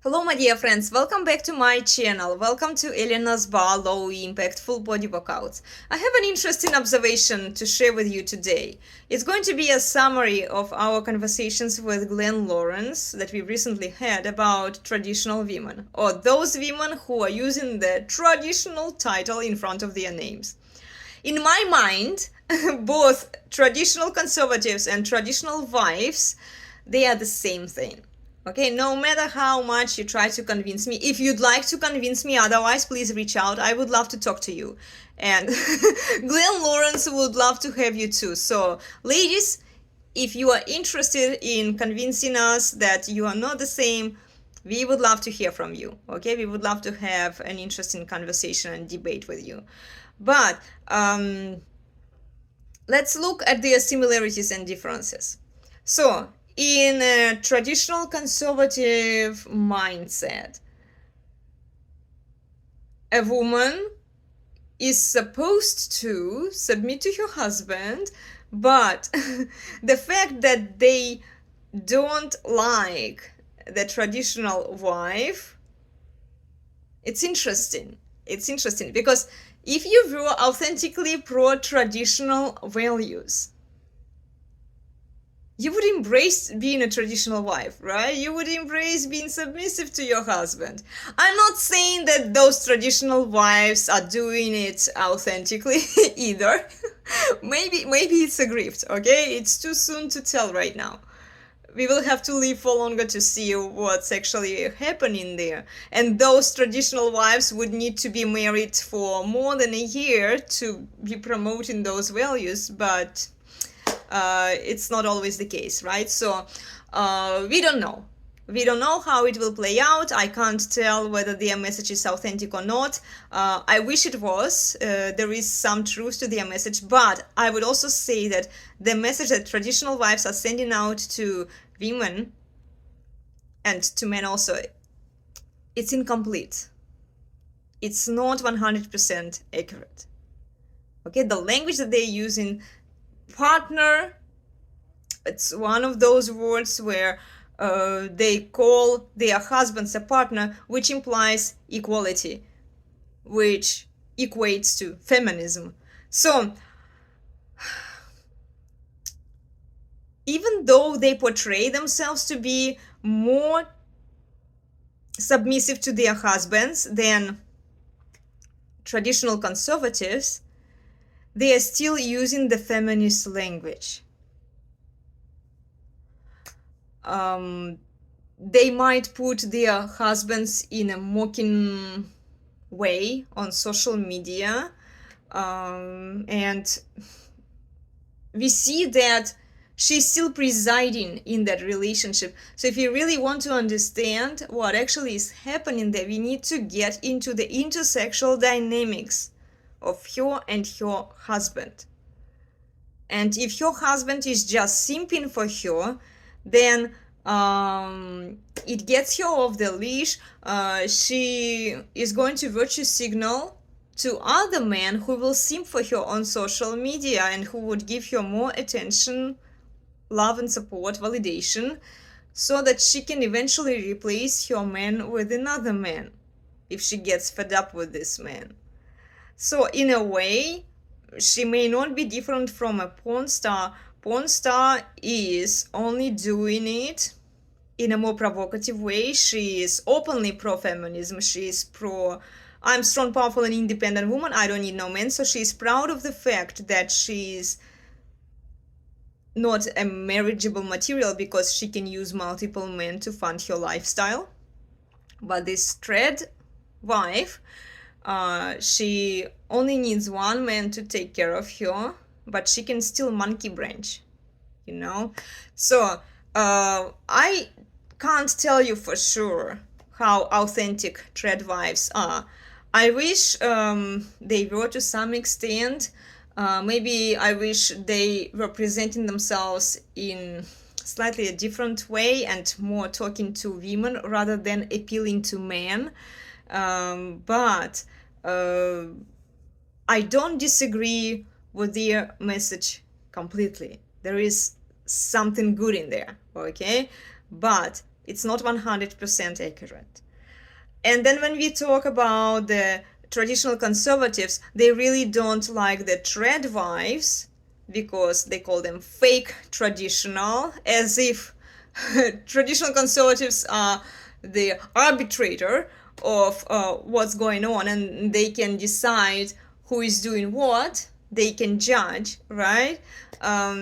Hello my dear friends, welcome back to my channel. Welcome to elenasbarre low impact full body workouts. I have an interesting observation to share with you today. It's going to be a summary of our conversations with Glenn Lawrence that we recently had about traditional women, or those women who are using the traditional title in front of their names. In my mind, both traditional conservatives and traditional wives, they are the same thing. Okay, no matter how much you try to convince me, if you'd like to convince me otherwise, please reach out. I would love to talk to you. And Glenn Lawrence would love to have you too. So, ladies, if you are interested in convincing us that you are not the same, we would love to hear from you. Okay, we would love to have an interesting conversation and debate with you. But let's look at their similarities and differences. So, in a traditional conservative mindset, a woman is supposed to submit to her husband, but the fact that they don't like the traditional wife, it's interesting. It's interesting because if you were authentically pro-traditional values, you would embrace being a traditional wife, right? You would embrace being submissive to your husband. I'm not saying that those traditional wives are doing it authentically either. maybe it's a grift, okay? It's too soon to tell right now. We will have to live for longer to see what's actually happening there. And those traditional wives would need to be married for more than a year to be promoting those values, but it's not always the case, right? So we don't know. We don't know how it will play out. I can't tell whether their message is authentic or not. I wish it was. There is some truth to their message, but I would also say that the message that traditional wives are sending out to women and to men also, it's incomplete. It's not 100% accurate. Okay, the language that they're using, partner, it's one of those words where they call their husbands a partner, which implies equality, which equates to feminism. So even though they portray themselves to be more submissive to their husbands than traditional conservatives, they are still using the feminist language. They might put their husbands in a mocking way on social media, and we see that she's still presiding in that relationship. So if you really want to understand what actually is happening there, we need to get into the intersexual dynamics of her and her husband. And if her husband is just simping for her, then it gets her off the leash. She is going to virtue signal to other men who will simp for her on social media and who would give her more attention, love and support, validation, so that she can eventually replace her man with another man if she gets fed up with this man. So in a way, she may not be different from a porn star. Porn star is only doing it in a more provocative way. She is openly pro-feminism. She is pro, I'm strong, powerful, and independent woman. I don't need no man. So she is proud of the fact that she is not a marriageable material because she can use multiple men to fund her lifestyle. But this trad wife, she only needs one man to take care of her, but she can still monkey branch, you know? So I can't tell you for sure how authentic Tradwives are. I wish they were to some extent. Maybe I wish they were presenting themselves in slightly a different way and more talking to women rather than appealing to men. But I don't disagree with their message completely. There is something good in there, okay? But It's not 100% accurate. And then when we talk about the traditional conservatives, they really don't like the Tradwives because they call them fake traditional, as if traditional conservatives are the arbitrator of what's going on, and they can decide who is doing what. They can judge, right?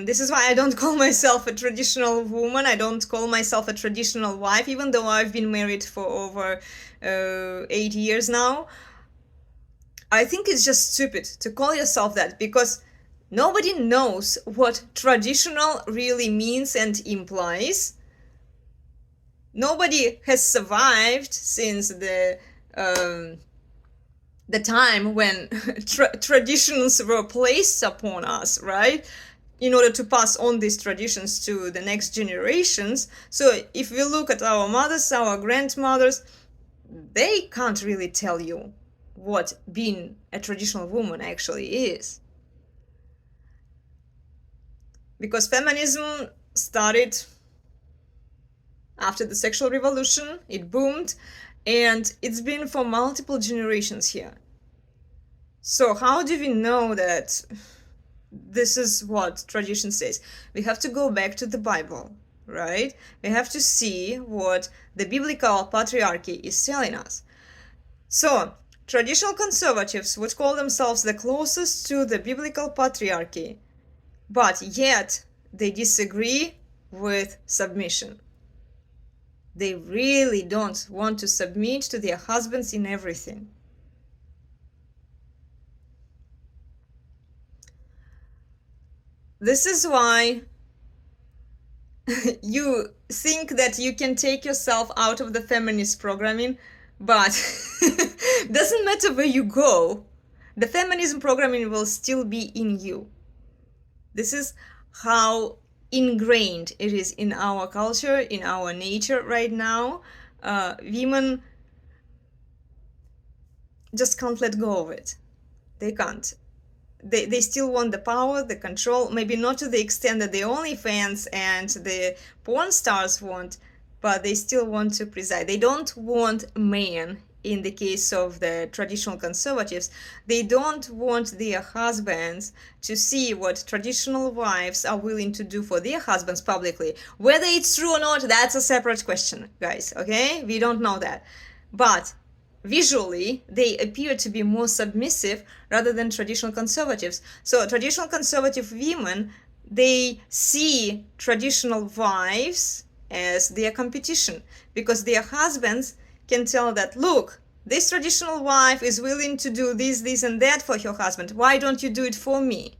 This is why I don't call myself a traditional woman. I don't call myself a traditional wife, even though I've been married for over 8 years now. I think it's just stupid to call yourself that, because nobody knows what traditional really means and implies. Nobody has survived since the time when traditions were placed upon us, right? In order to pass on these traditions to the next generations. So if we look at our mothers, our grandmothers, they can't really tell you what being a traditional woman actually is. Because feminism started after the sexual revolution, it boomed, and it's been for multiple generations here. So how do we know that this is what tradition says? We have to go back to the Bible, right? We have to see what the biblical patriarchy is telling us. So traditional conservatives would call themselves the closest to the biblical patriarchy, but yet they disagree with submission. They really don't want to submit to their husbands in everything. This is why you think that you can take yourself out of the feminist programming, but doesn't matter where you go, the feminism programming will still be in you. This is how ingrained it is in our culture, in our nature right now. Women just can't let go of it. They can't. They still want the power, the control, maybe not to the extent that the OnlyFans and the porn stars want, but they still want to preside. They don't want men. In the case of the traditional conservatives, they don't want their husbands to see what traditional wives are willing to do for their husbands publicly. Whether it's true or not, that's a separate question, guys, okay? We don't know that. But visually, they appear to be more submissive rather than traditional conservatives. So traditional conservative women, they see traditional wives as their competition, because their husbands can tell that, look, this traditional wife is willing to do this, this, and that for her husband. Why don't you do it for me?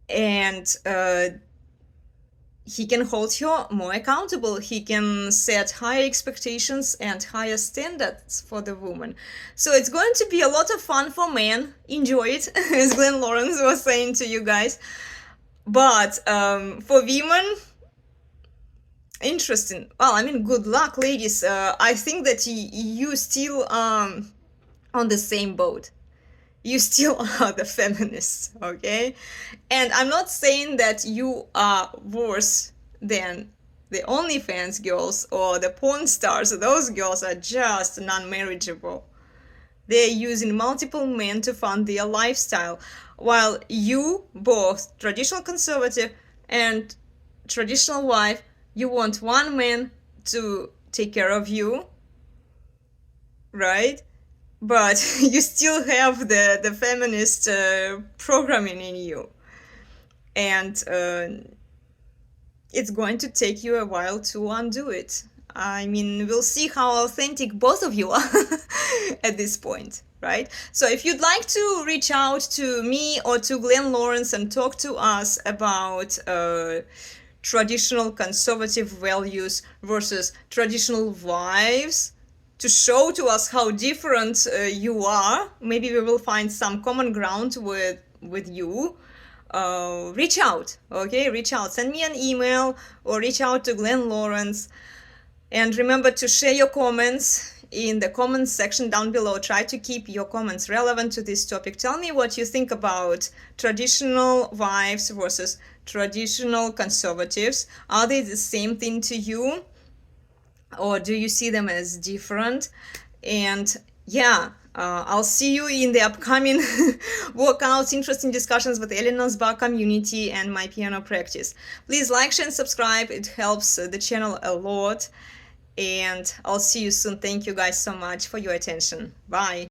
And he can hold her more accountable. He can set higher expectations and higher standards for the woman. So it's going to be a lot of fun for men. Enjoy it, as Glenn Lawrence was saying to you guys. But for women, interesting. Well, I mean, good luck, ladies. I think that you still on the same boat. You still are the feminists, okay? And I'm not saying that you are worse than the OnlyFans girls or the porn stars. Those girls are just non-marriageable. They're using multiple men to fund their lifestyle, while you, both traditional conservative and traditional wife, you want one man to take care of you, right? But you still have the feminist programming in you. And it's going to take you a while to undo it. I mean, we'll see how authentic both of you are at this point, right? So if you'd like to reach out to me or to Glenn Lawrence and talk to us about traditional conservative values versus traditional wives, to show to us how different you are, maybe we will find some common ground with you. Reach out, okay? Reach out. Send me an email or reach out to Glenn Lawrence. And remember to share your comments in the comments section down below. Try to keep your comments relevant to this topic. Tell me what you think about traditional wives versus traditional conservatives, are they the same thing to you, or do you see them as different? And yeah, I'll see you in the upcoming workouts, interesting discussions with elenasbarre community and my piano practice. Please like, share, and subscribe. It helps the channel a lot. And I'll see you soon. Thank you guys so much for your attention. Bye.